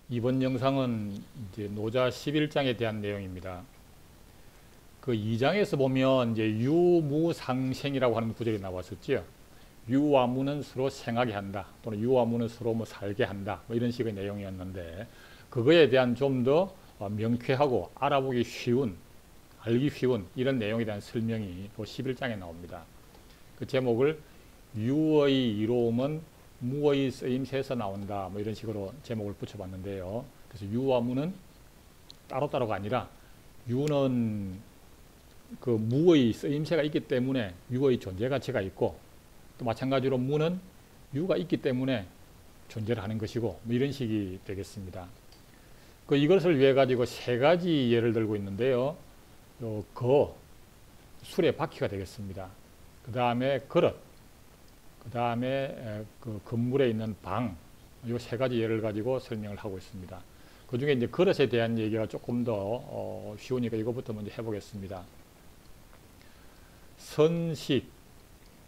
이번 영상은 이제 노자 11장에 대한 내용입니다. 그 2장에서 보면 이제 유무상생이라고 하는 구절이 나왔었죠. 유와 무는 서로 생하게 한다. 또는 유와 무는 서로 뭐 살게 한다. 뭐 이런 식의 내용이었는데 그거에 대한 좀 더 명쾌하고 알아보기 쉬운, 알기 쉬운 이런 내용에 대한 설명이 또 11장에 나옵니다. 그 제목을 유의 이로움은 무의 쓰임새에서 나온다. 뭐 이런 식으로 제목을 붙여봤는데요. 그래서 유와 무는 따로따로가 아니라 유는 그 무의 쓰임새가 있기 때문에 유의 존재 가치가 있고 또 마찬가지로 무는 유가 있기 때문에 존재를 하는 것이고 뭐 이런 식이 되겠습니다. 그 이것을 위해 가지고 세 가지 예를 들고 있는데요. 술의 바퀴가 되겠습니다. 그 다음에 그릇, 그 다음에 그 건물에 있는 방, 이 세 가지 예를 가지고 설명을 하고 있습니다. 그 중에 이제 그릇에 대한 얘기가 조금 더 쉬우니까 이것부터 먼저 해보겠습니다. 선식,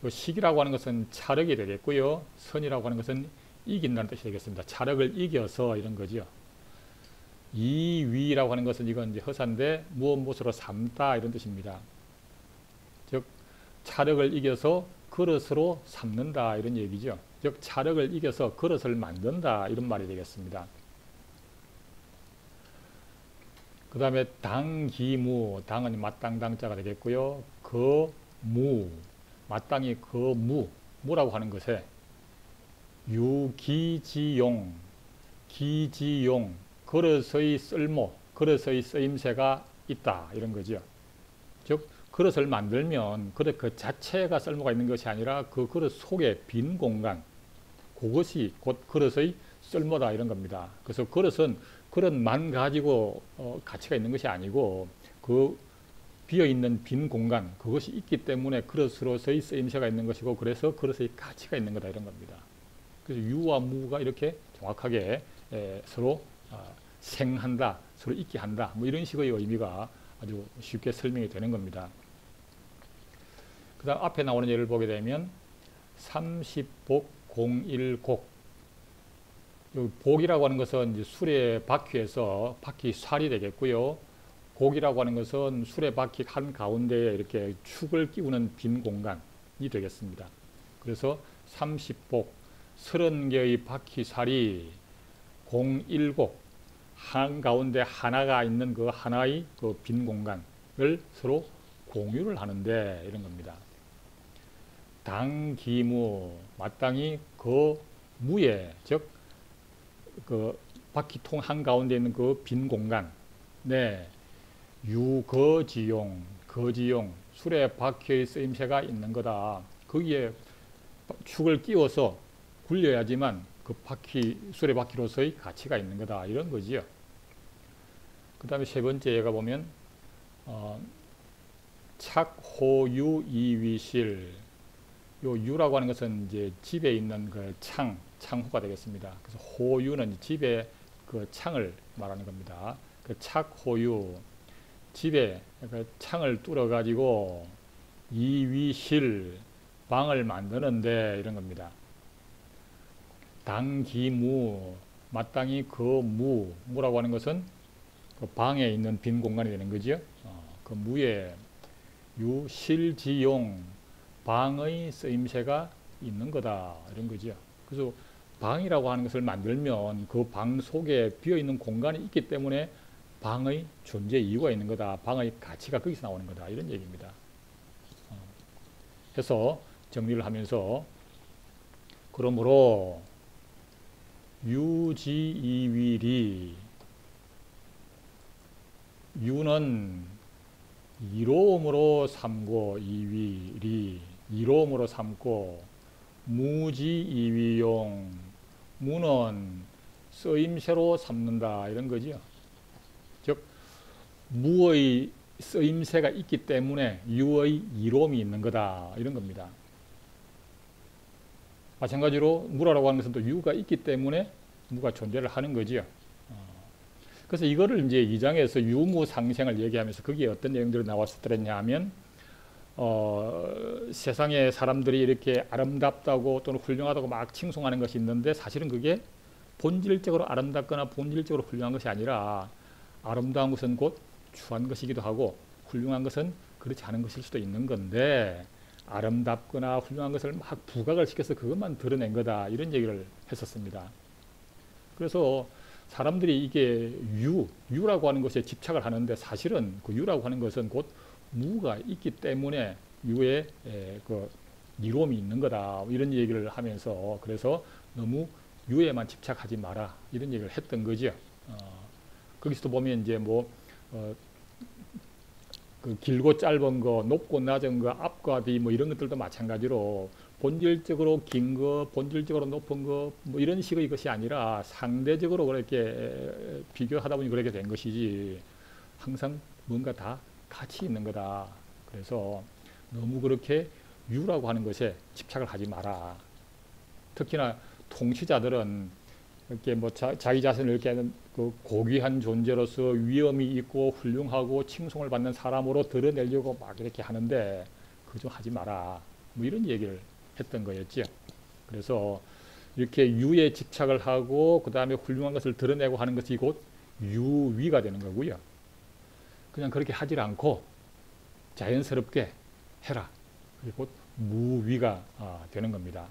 식이라고 하는 것은 차력이 되겠고요. 선이라고 하는 것은 이긴다는 뜻이 되겠습니다. 차력을 이겨서 이런 거죠. 이위라고 하는 것은 이건 이제 허사인데 무엇으로 삼다 이런 뜻입니다. 즉 차력을 이겨서 그릇으로 삼는다 이런 얘기죠. 즉 차력을 이겨서 그릇을 만든다 이런 말이 되겠습니다. 그 다음에 당기무, 당은 마땅당자가 되겠고요. 거무, 마땅히 무라고 하는 것에 유기지용, 기지용, 그릇의 쓸모, 그릇의 쓰임새가 있다 이런 거죠. 즉 그릇을 만들면 그릇 그 자체가 쓸모가 있는 것이 아니라 그 그릇 속에 빈 공간, 그것이 곧 그릇의 쓸모다 이런 겁니다. 그래서 그릇은 그릇만 가지고 가치가 있는 것이 아니고 그 비어있는 빈 공간, 그것이 있기 때문에 그릇으로서의 쓰임새가 있는 것이고 그래서 그릇의 가치가 있는 거다 이런 겁니다. 그래서 유와 무가 이렇게 정확하게 서로 생한다, 서로 있게 한다 뭐 이런 식의 의미가 아주 쉽게 설명이 되는 겁니다. 그 다음 앞에 나오는 예를 보게 되면 30복 01곡, 복이라고 하는 것은 이제 수레 바퀴에서 바퀴 살이 되겠고요. 곡이라고 하는 것은 수레 바퀴 한 가운데에 이렇게 축을 끼우는 빈 공간이 되겠습니다. 그래서 30복 30개의 바퀴 살이 01곡 한 가운데 하나가 있는 그 하나의 그 빈 공간을 서로 공유를 하는데 이런 겁니다. 당기무, 마땅히 그 무에, 즉 그 바퀴통 한 가운데 있는 그 빈 공간, 네, 유거지용, 거지용, 수레 바퀴의 쓰임새가 있는 거다. 거기에 축을 끼워서 굴려야지만 그 바퀴, 수레 바퀴로서의 가치가 있는 거다. 이런 거지요. 그 다음에 세 번째 얘가 보면, 착호유 이위실. 요 유라고 하는 것은 이제 집에 있는 그 창호가 되겠습니다. 그래서 호유는 집에 그 창을 말하는 겁니다. 그 착호유, 집에 그 창을 뚫어 가지고 이위실, 방을 만드는데 이런 겁니다. 당기무, 마땅히 그 무라고 하는 것은 그 방에 있는 빈 공간이 되는 거죠. 그 무에 유실지용, 방의 쓰임새가 있는 거다 이런 거죠. 그래서 방이라고 하는 것을 만들면 그 방 속에 비어있는 공간이 있기 때문에 방의 존재 이유가 있는 거다. 방의 가치가 거기서 나오는 거다. 이런 얘기입니다. 해서 정리를 하면서 그러므로 유지이위리, 유는 이로움으로 삼고 이위리, 이로움으로 삼고 무지이위용, 무는 쓰임새로 삼는다 이런 거죠. 즉 무의 쓰임새가 있기 때문에 유의 이로움이 있는 거다 이런 겁니다. 마찬가지로 무라고 하는 것은 또 유가 있기 때문에 무가 존재를 하는 거지요. 그래서 이거를 이제 2장에서 유무상생을 얘기하면서 거기에 어떤 내용들이 나왔었더냐 하면 세상에 사람들이 이렇게 아름답다고 또는 훌륭하다고 막 칭송하는 것이 있는데 사실은 그게 본질적으로 아름답거나 본질적으로 훌륭한 것이 아니라 아름다운 것은 곧 추한 것이기도 하고 훌륭한 것은 그렇지 않은 것일 수도 있는 건데 아름답거나 훌륭한 것을 막 부각을 시켜서 그것만 드러낸 거다 이런 얘기를 했었습니다. 그래서 사람들이 이게 유라고 하는 것에 집착을 하는데 사실은 그 유라고 하는 것은 곧 무가 있기 때문에 유에 그 이로움이 있는 거다 이런 얘기를 하면서 그래서 너무 유에만 집착하지 마라 이런 얘기를 했던 거죠. 거기서도 보면 이제 그 길고 짧은 거, 높고 낮은 거, 앞과 뒤 뭐 이런 것들도 마찬가지로 본질적으로 긴 거, 본질적으로 높은 거, 뭐 이런 식의 것이 아니라 상대적으로 그렇게 비교하다 보니 그렇게 된 것이지 항상 뭔가 다 같이 있는 거다. 그래서 너무 그렇게 유라고 하는 것에 집착을 하지 마라. 특히나 통치자들은 이렇게 뭐 자기 자신을 이렇게 그 고귀한 존재로서 위엄이 있고 훌륭하고 칭송을 받는 사람으로 드러내려고 막 이렇게 하는데 그거 좀 하지 마라. 뭐 이런 얘기를 했던 거였죠. 그래서 이렇게 유에 집착을 하고 그 다음에 훌륭한 것을 드러내고 하는 것이 곧 유위가 되는 거고요. 그냥 그렇게 하질 않고 자연스럽게 해라. 그게 곧 무위가 되는 겁니다.